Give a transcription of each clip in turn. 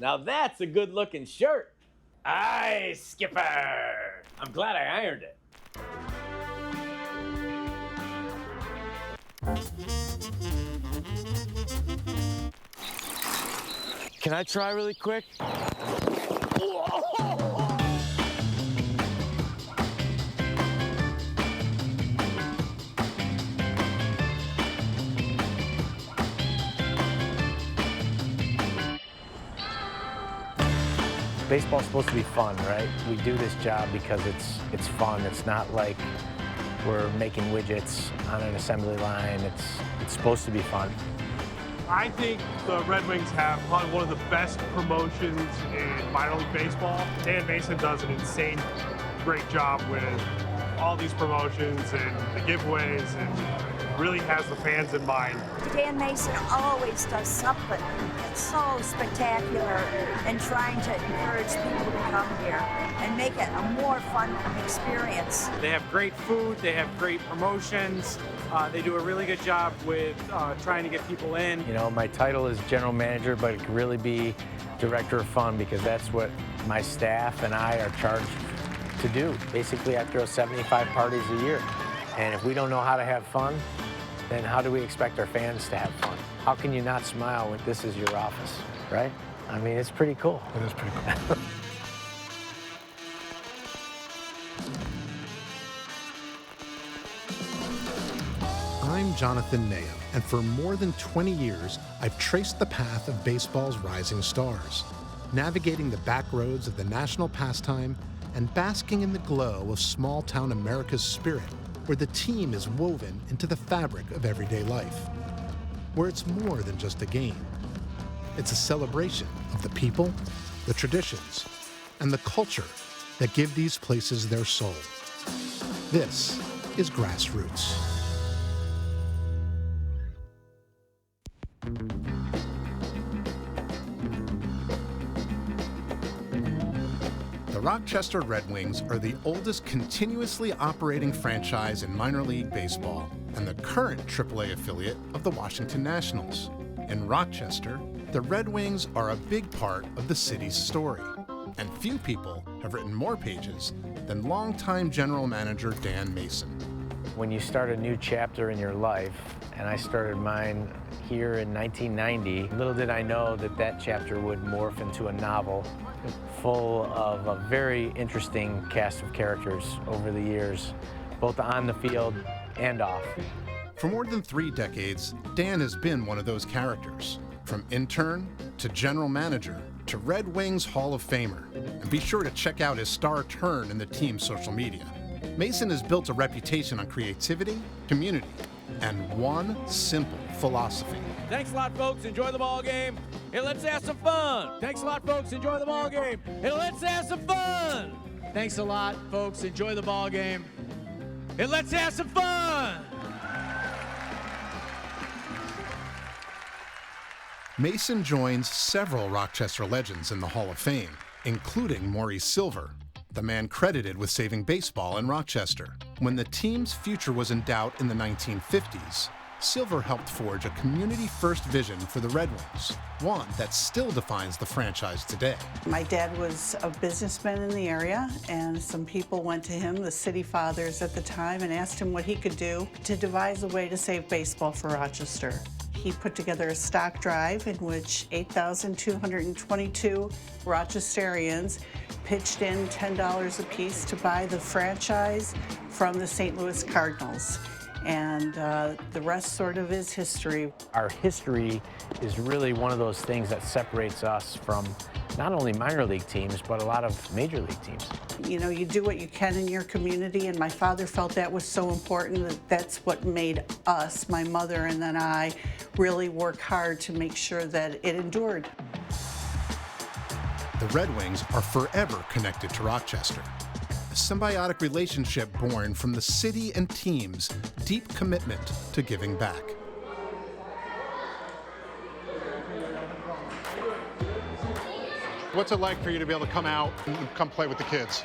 Now that's a good-looking shirt. Aye, Skipper. I'm glad I ironed it. Can I try really quick? Baseball's supposed to be fun, right? We do this job because it's fun. It's not like we're making widgets on an assembly line. It's supposed to be fun. I think the Red Wings have probably one of the best promotions in minor league baseball. Dan Mason does an insane, great job with all these promotions and the giveaways, and really has the fans in mind. Dan Mason always does something. It's so spectacular in trying to encourage people to come here and make it a more fun experience. They have great food, they have great promotions, they do a really good job with trying to get people in. You know, my title is general manager, but it could really be director of fun because that's what my staff and I are charged to do. Basically, I throw 75 parties a year. And if we don't know how to have fun, then how do we expect our fans to have fun? How can you not smile when this is your office, right? I mean, it's pretty cool. It is pretty cool. I'm Jonathan Naya, and for more than 20 years, I've traced the path of baseball's rising stars, navigating the back roads of the national pastime and basking in the glow of small-town America's spirit, where the team is woven into the fabric of everyday life, where it's more than just a game. It's a celebration of the people, the traditions, and the culture that give these places their soul. This is Grassroots. The Rochester Red Wings are the oldest continuously operating franchise in minor league baseball and the current AAA affiliate of the Washington Nationals. In Rochester, the Red Wings are a big part of the city's story, and few people have written more pages than longtime general manager Dan Mason. When you start a new chapter in your life, and I started mine here in 1990, little did I know that that chapter would morph into a novel full of a very interesting cast of characters over the years, both on the field and off. For more than 3 decades, Dan has been one of those characters, from intern to general manager to Red Wings Hall of Famer. And be sure to check out his star turn in the team's social media. Mason has built a reputation on creativity, community, and one simple philosophy. Thanks a lot, folks. Enjoy the ball game. And let's have some fun. Thanks a lot, folks. Enjoy the ball game. And let's have some fun. Thanks a lot, folks. Enjoy the ball game. And let's have some fun. Mason joins several Rochester legends in the Hall of Fame, including Maurice Silver, the man credited with saving baseball in Rochester. When the team's future was in doubt in the 1950s, Silver helped forge a community-first vision for the Red Wings, one that still defines the franchise today. My dad was a businessman in the area, and some people went to him, the city fathers at the time, and asked him what he could do to devise a way to save baseball for Rochester. He put together a stock drive in which 8,222 Rochesterians pitched in $10 apiece to buy the franchise from the St. Louis Cardinals. And the rest sort of is history. Our history is really one of those things that separates us from not only minor league teams, but a lot of major league teams. You know, you do what you can in your community, and my father felt that was so important that that's what made us, my mother and then I, really work hard to make sure that it endured. The Red Wings are forever connected to Rochester. A symbiotic relationship born from the city and team's deep commitment to giving back. What's it like for you to be able to come out and come play with the kids?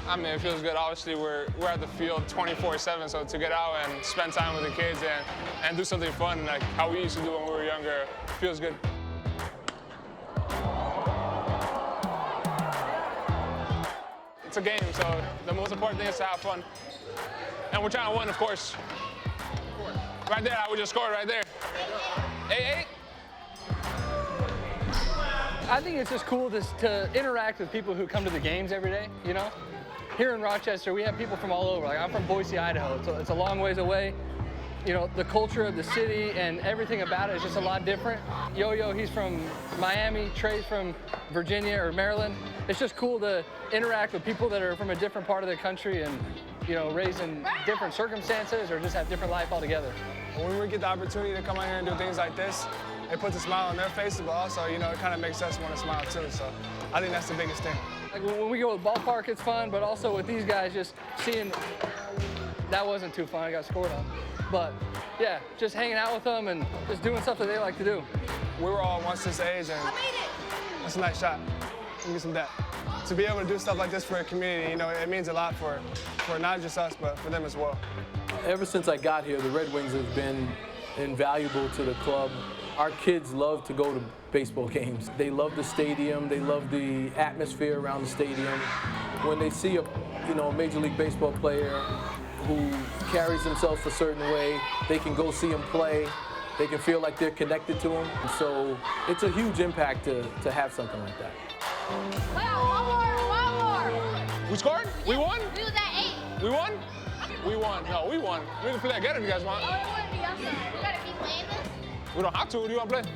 I mean, it feels good. Obviously, we're at the field 24/7, so to get out and spend time with the kids and do something fun, like how we used to do when we were younger, feels good. It's a game, so the most important thing is to have fun. And we're trying to win, of course. Right there, I would just score right there. 8-8. I think it's just cool to interact with people who come to the games every day, you know? Here in Rochester, we have people from all over. Like, I'm from Boise, Idaho. It's a long ways away. You know, the culture of the city and everything about it is just a lot different. Yo-Yo, he's from Miami. Trey's from Virginia or Maryland. It's just cool to interact with people that are from a different part of the country and, you know, raised in different circumstances or just have different life altogether. When we get the opportunity to come out here and do things like this, it puts a smile on their faces, but also, you know, it kind of makes us want to smile too. So I think that's the biggest thing. Like when we go to the ballpark, it's fun, but also with these guys, just seeing, that wasn't too fun, I got scored on. But yeah, just hanging out with them and just doing stuff that they like to do. We were all once this age, and that's a nice shot. Give me some of that. To be able to do stuff like this for a community, you know, it means a lot for not just us, but for them as well. Ever since I got here, the Red Wings have been invaluable to the club. Our kids love to go to baseball games. They love the stadium. They love the atmosphere around the stadium. When they see a Major League Baseball player who carries themselves a certain way, they can go see him play. They can feel like they're connected to him. So it's a huge impact to have something like that. One more. We scored? We won? Do that 8. We won? We won. No, we won. We can play that again if you guys want. Oh, it wouldn't be awesome. We gotta keep playing this. We don't have to. What do you want to play?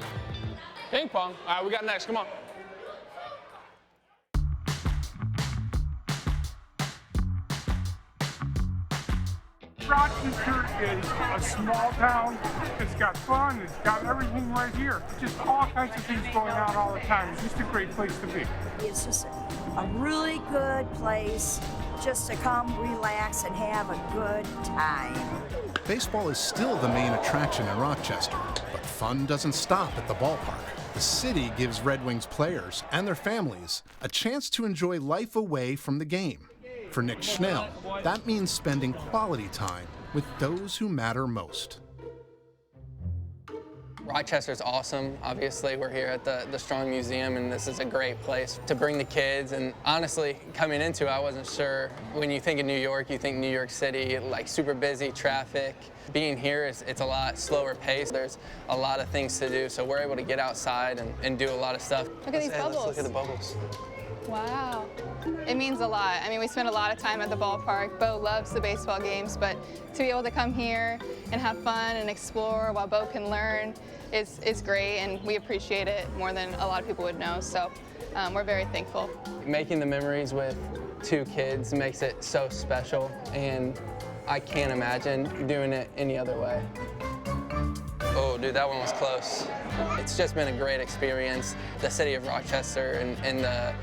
Ping pong. All right, we got next. Come on. Rochester is a small town. It's got fun. It's got everything right here. Just all kinds of things going on all the time. It's just a great place to be. It's just a really good place just to come, relax, and have a good time. Baseball is still the main attraction in Rochester, but fun doesn't stop at the ballpark. The city gives Red Wings players and their families a chance to enjoy life away from the game. For Nick Schnell, that means spending quality time with those who matter most. Rochester's awesome. Obviously, we're here at the Strong Museum, and this is a great place to bring the kids. And honestly, coming into it, I wasn't sure. When you think of New York, you think New York City, like super busy, traffic. Being here, it's a lot slower pace. There's a lot of things to do, so we're able to get outside and do a lot to Look at these bubbles. Let's look at the bubbles. Wow. It means a lot. I mean, we spend a lot of time at the ballpark. Bo loves the baseball games, but to be able to come here and have fun and explore while Bo can learn is great, and we appreciate it more than a lot of people would know, so we're very thankful. Making the memories with 2 kids makes it so special, and I can't imagine doing it any other way. Oh, dude, that one was close. It's just been a great experience. The city of Rochester and the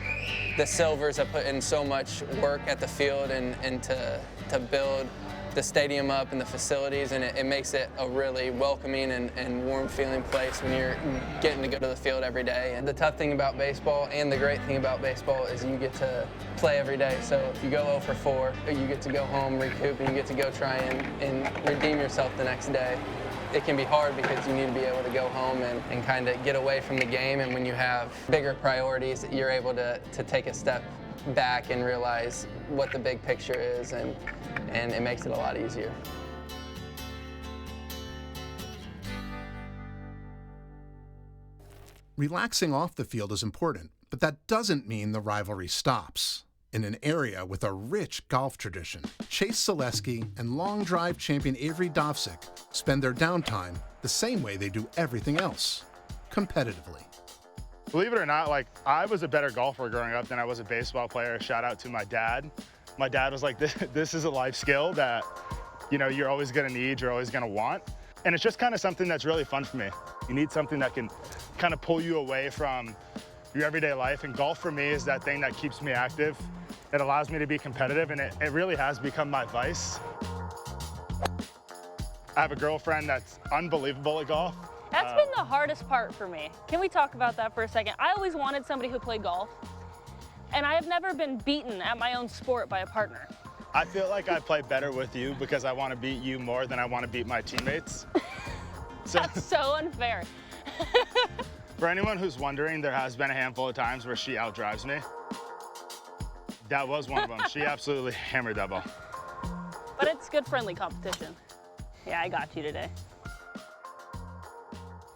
Silvers have put in so much work at the field and to build the stadium up and the facilities, and it makes it a really welcoming and warm feeling place when you're getting to go to the field every day. And the tough thing about baseball and the great thing about baseball is you get to play every day. So if you go 0 for 4, you get to go home, recoup, and you get to go try and redeem yourself the next day. It can be hard because you need to be able to go home and kind of get away from the game, and when you have bigger priorities, you're able to take a step back and realize what the big picture is, and it makes it a lot easier. Relaxing off the field is important, but that doesn't mean the rivalry stops. In an area with a rich golf tradition, Chase Zaleski and long drive champion Avery Dovsick spend their downtime the same way they do everything else, competitively. Believe it or not, like, I was a better golfer growing up than I was a baseball player. Shout out to my dad. My dad was like, this is a life skill that, you know, you're always gonna need, you're always gonna want. And it's just kind of something that's really fun for me. You need something that can kind of pull you away from your everyday life, and golf for me is that thing that keeps me active. It allows me to be competitive, and it really has become my vice. I have a girlfriend that's unbelievable at golf. That's been the hardest part for me. Can we talk about that for a second? I always wanted somebody who played golf, and I have never been beaten at my own sport by a partner. I feel like I play better with you because I want to beat you more than I want to beat my teammates. That's so unfair. For anyone who's wondering, there has been a handful of times where she outdrives me. That was one of them. She absolutely hammered that ball. But it's good friendly competition. Yeah, I got you today.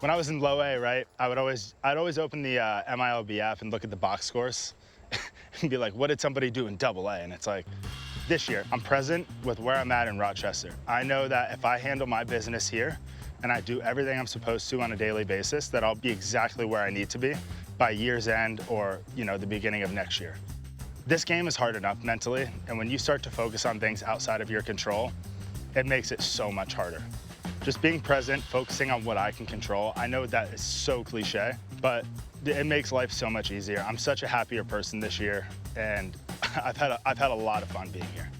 When I was in low A, right, I'd always open the MILB app and look at the box scores and be like, what did somebody do in double A? And it's like, this year, I'm present with where I'm at in Rochester. I know that if I handle my business here and I do everything I'm supposed to on a daily basis, that I'll be exactly where I need to be by year's end or, you know, the beginning of next year. This game is hard enough mentally, and when you start to focus on things outside of your control, it makes it so much harder. Just being present, focusing on what I can control, I know that is so cliche, but it makes life so much easier. I'm such a happier person this year, and I've had a lot of fun being here.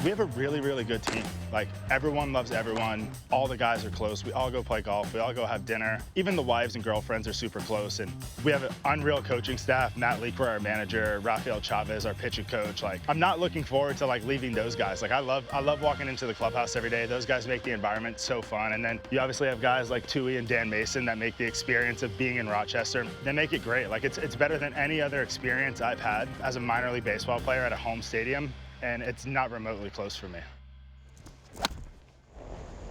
We have a really, really good team. Like, everyone loves everyone. All the guys are close. We all go play golf. We all go have dinner. Even the wives and girlfriends are super close. And we have an unreal coaching staff. Matt Leekwer, our manager, Rafael Chavez, our pitching coach. Like, I'm not looking forward to, like, leaving those guys. Like, I love walking into the clubhouse every day. Those guys make the environment so fun. And then you obviously have guys like Tui and Dan Mason that make the experience of being in Rochester. They make it great. Like, it's better than any other experience I've had as a minor league baseball player at a home stadium. And it's not remotely close for me.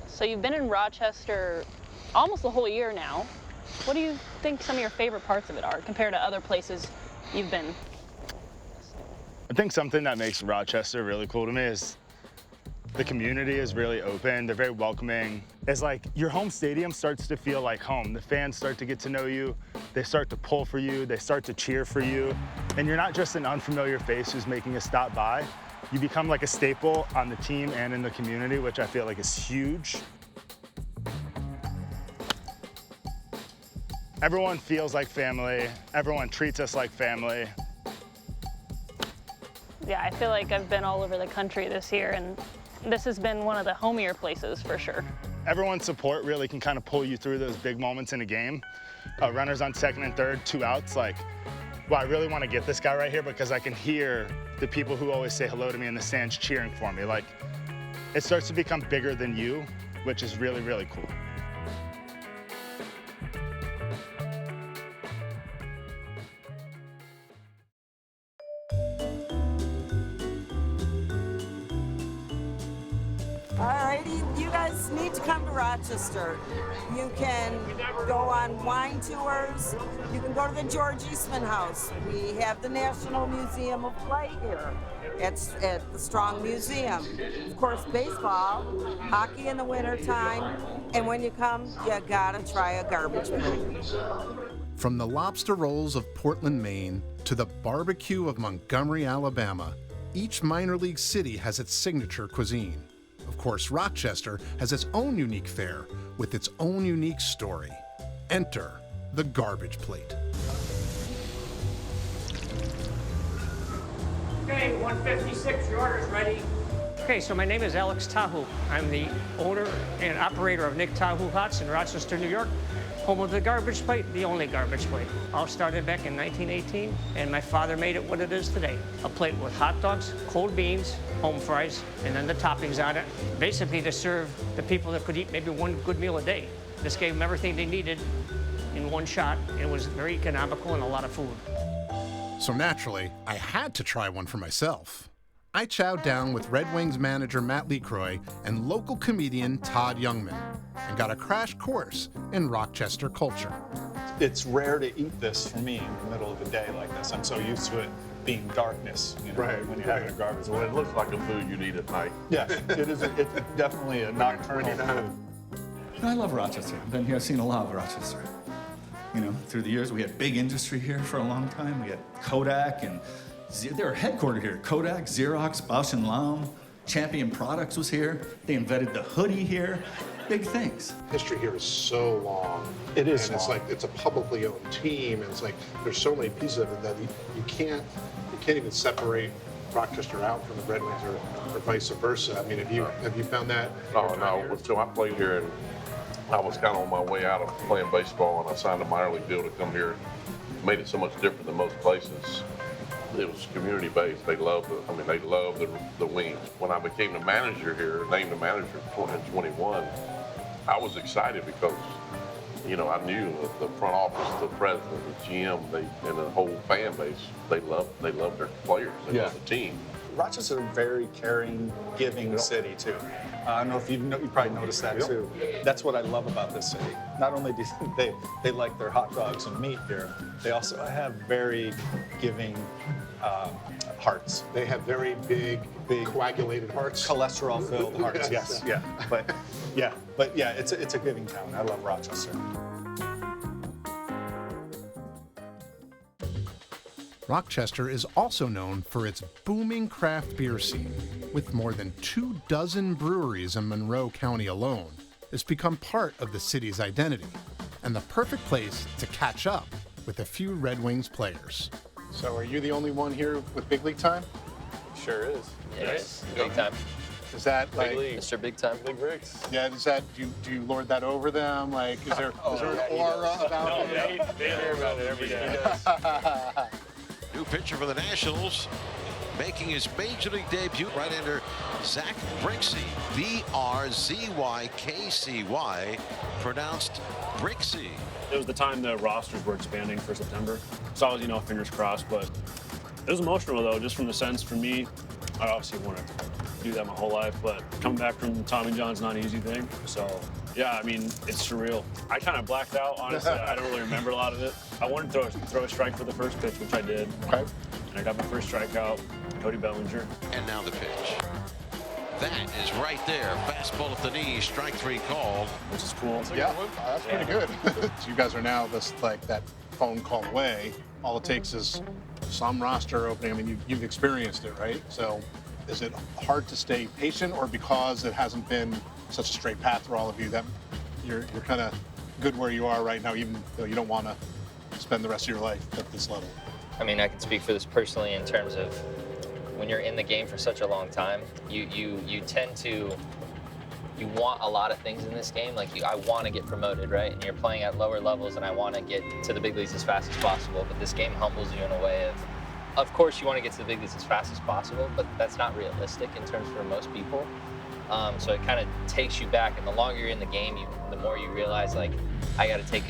So you've been in Rochester almost the whole year now. What do you think some of your favorite parts of it are compared to other places you've been? I think something that makes Rochester really cool to me is the community is really open. They're very welcoming. It's like your home stadium starts to feel like home. The fans start to get to know you. They start to pull for you. They start to cheer for you. And you're not just an unfamiliar face who's making a stop by. You become like a staple on the team and in the community, which I feel like is huge. Everyone feels like family. Everyone treats us like family. Yeah, I feel like I've been all over the country this year, and this has been one of the homier places for sure. Everyone's support really can kind of pull you through those big moments in a game. Runners on second and third, 2 outs, like, well, I really want to get this guy right here because I can hear the people who always say hello to me in the stands cheering for me. Like, it starts to become bigger than you, which is really, really cool. Alrighty, you guys need to come to Rochester. You can go on wine tours. You can go to the George Eastman House. We have the National Museum of Play here. It's at the Strong Museum. Of course, baseball, hockey in the wintertime, and when you come, you gotta try a garbage plate. From the lobster rolls of Portland, Maine, to the barbecue of Montgomery, Alabama, each minor league city has its signature cuisine. Of course, Rochester has its own unique fare with its own unique story. Enter the garbage plate. Okay, 156, your order's ready. Okay, so my name is Alex Tahu. I'm the owner and operator of Nick Tahu Huts in Rochester, New York, home of the garbage plate, the only garbage plate. All started back in 1918, and my father made it what it is today. A plate with hot dogs, cold beans, home fries, and then the toppings on it, basically to serve the people that could eat maybe one good meal a day. This gave them everything they needed in one shot. It was very economical and a lot of food. So naturally, I had to try one for myself. I chowed down with Red Wings manager Matt Leekroy and local comedian Todd Youngman and got a crash course in Rochester culture. It's rare to eat this for me in the middle of the day like this. I'm so used to it being darkness, you know, right, when you're having a garbage. Well, it looks like a food you'd eat at night. Yes, it is. It's definitely a nocturnal food. And I love Rochester. I've been here, I've seen a lot of Rochester. You know, through the years, we had big industry here for a long time. We had Kodak and they were headquartered here. Kodak, Xerox, Bausch & Lomb, Champion Products was here. They invented the hoodie here. Big things. History here is so long. It is and it's long. like it's a publicly owned team, and it's like there's so many pieces of it that you can't even separate Rochester out from the Red Wings or vice versa. I mean, have you found that? No. So I played here, and I was kind of on my way out of playing baseball, and I signed a minor league deal to come here. Made it so much different than most places. It was community based. They loved the Wings. When I became the manager here, named the manager in 2021, I was excited because You know, I knew the front office, the president, the GM, and the whole fan base, they love their players, they love the team. Rochester's a very caring, giving city too. I don't know if you probably noticed that too. That's what I love about this city. Not only do they like their hot dogs and meat here, they also have very giving hearts. They have very big coagulated hearts. Cholesterol-filled hearts, yes, yeah. But yeah, it's a giving town. I love Rochester. Rochester is also known for its booming craft beer scene. With more than 24 breweries in Monroe County alone, it's become part of the city's identity and the perfect place to catch up with a few Red Wings players. So are you the only one here with big league time? Sure is. Yes, big time. Is that like Mr. Big Time? Big Rigs. Yeah, is that do you lord that over them? Like is there an aura about it? They hear about it every day. New pitcher for the Nationals, making his major league debut right under Zach Brixey. B-R-Z-Y-K-C-Y, pronounced Brixey. It was the time the rosters were expanding for September. So I was, fingers crossed, but it was emotional though, just from the sense for me, I obviously wanted to do that my whole life, but coming back from Tommy John's not an easy thing. So yeah, I mean, it's surreal. I kind of blacked out, honestly. I don't really remember a lot of it. I wanted to throw a strike for the first pitch, which I did. Okay. And I got my first strikeout, Cody Bellinger. And now the pitch. That is right there. Fastball at the knee, strike 3 called. Which is cool. Yeah, that's pretty good. You guys are now just like that phone call away. All it takes is some roster opening. I mean, you've experienced it, right? So is it hard to stay patient, or because it hasn't been such a straight path for all of you that you're kind of good where you are right now, even though you don't want to spend the rest of your life at this level? I mean, I can speak for this personally in terms of when you're in the game for such a long time, you tend to, you want a lot of things in this game. Like I want to get promoted, right? And you're playing at lower levels, and I want to get to the big leagues as fast as possible. But this game humbles you in a way of course you want to get to the big leagues as fast as possible, but that's not realistic in terms for most people. So it kind of takes you back, and the longer you're in the game, the more you realize, like, I got to take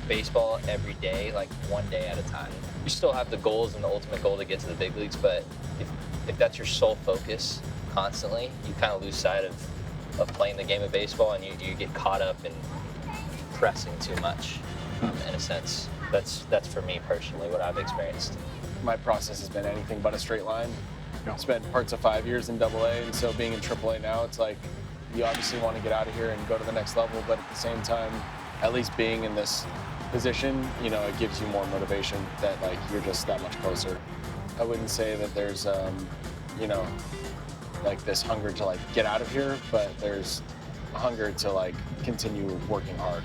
baseball every day, like one day at a time. You still have the goals and the ultimate goal to get to the big leagues, but if that's your sole focus constantly, you kind of lose sight of playing the game of baseball, and you get caught up in pressing too much, in a sense. That's for me personally what I've experienced. My process has been anything but a straight line. Spent parts of 5 years in AA, and so being in AAA now, it's like you obviously want to get out of here and go to the next level, but at the same time, at least being in this position, it gives you more motivation that like you're just that much closer. I wouldn't say that there's like this hunger to like get out of here, but there's a hunger to like continue working hard.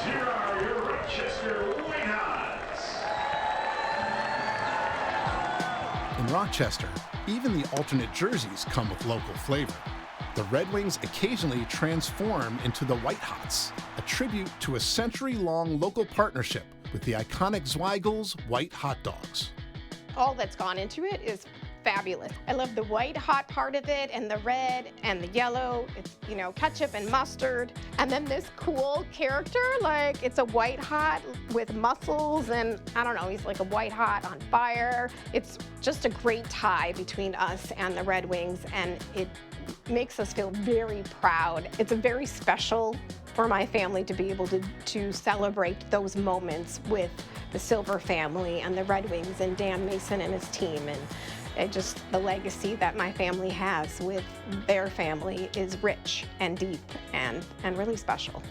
Here are your Rochester Whitehots. In Rochester, even the alternate jerseys come with local flavor. The Red Wings occasionally transform into the Whitehots, a tribute to a century-long local partnership with the iconic Zweigel's White Hot Dogs. All that's gone into it is fabulous. I love the white hot part of it, and the red and the yellow. It's, ketchup and mustard. And then this cool character, like it's a white hot with muscles, and I don't know, he's like a white hot on fire. It's just a great tie between us and the Red Wings, and it makes us feel very proud. It's a very special for my family to be able to celebrate those moments with the Silver family and the Red Wings and Dan Mason and his team. And just the legacy that my family has with their family is rich and deep and really special.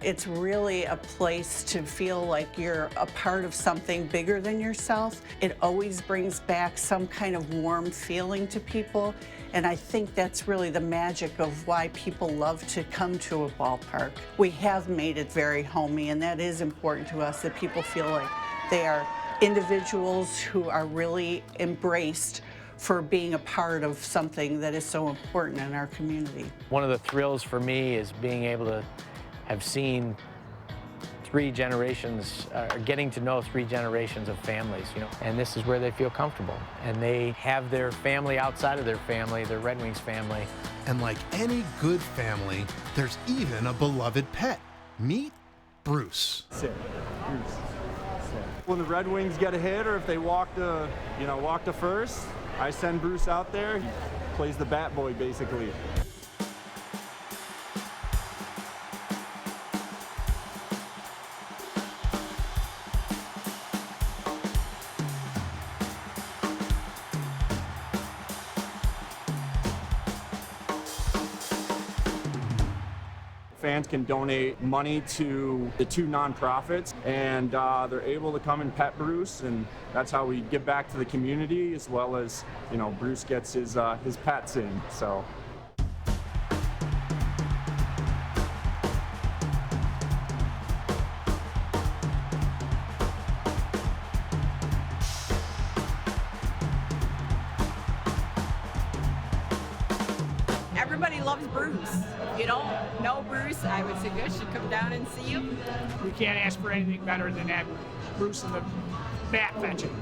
It's really a place to feel like you're a part of something bigger than yourself. It always brings back some kind of warm feeling to people, and I think that's really the magic of why people love to come to a ballpark. We have made it very homey, and that is important to us, that people feel like they are individuals who are really embraced for being a part of something that is so important in our community. One of the thrills for me is being able to have seen 3 generations, getting to know 3 generations of families, and this is where they feel comfortable. And they have their family outside of their family, their Red Wings family. And like any good family, there's even a beloved pet. Meet Bruce. Sit. Bruce. Sit. When the Red Wings get a hit, or if they walk to first, I send Bruce out there. He plays the bat boy, basically. Fans can donate money to the 2 nonprofits, and they're able to come and pet Bruce, and that's how we give back to the community, as well as, Bruce gets his pets in. So. Everybody loves Bruce. If you don't know Bruce, I would suggest you come down and see him. We can't ask for anything better than that Bruce in the bat fetching.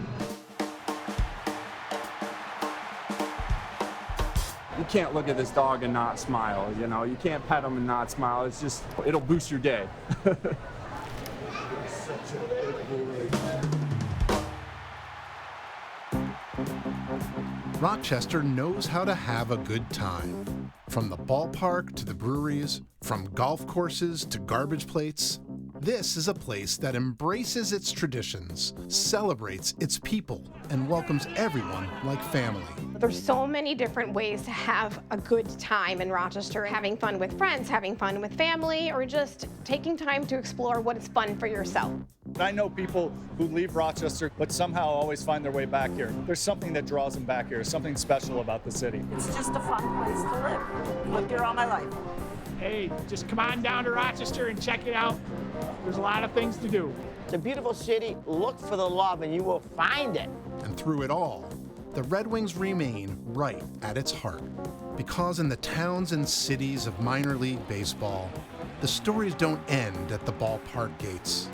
You can't look at this dog and not smile, You can't pet him and not smile. It's just, it'll boost your day. Rochester knows how to have a good time. From the ballpark to the breweries, from golf courses to garbage plates, this is a place that embraces its traditions, celebrates its people, and welcomes everyone like family. There's so many different ways to have a good time in Rochester, having fun with friends, having fun with family, or just taking time to explore what is fun for yourself. I know people who leave Rochester but somehow always find their way back here. There's something that draws them back here, something special about the city. It's just a fun place to live. I've lived here all my life. Hey, just come on down to Rochester and check it out. There's a lot of things to do. It's a beautiful city. Look for the love and you will find it. And through it all, the Red Wings remain right at its heart. Because in the towns and cities of minor league baseball, the stories don't end at the ballpark gates.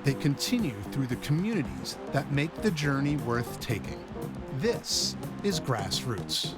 They continue through the communities that make the journey worth taking. This is Grassroots.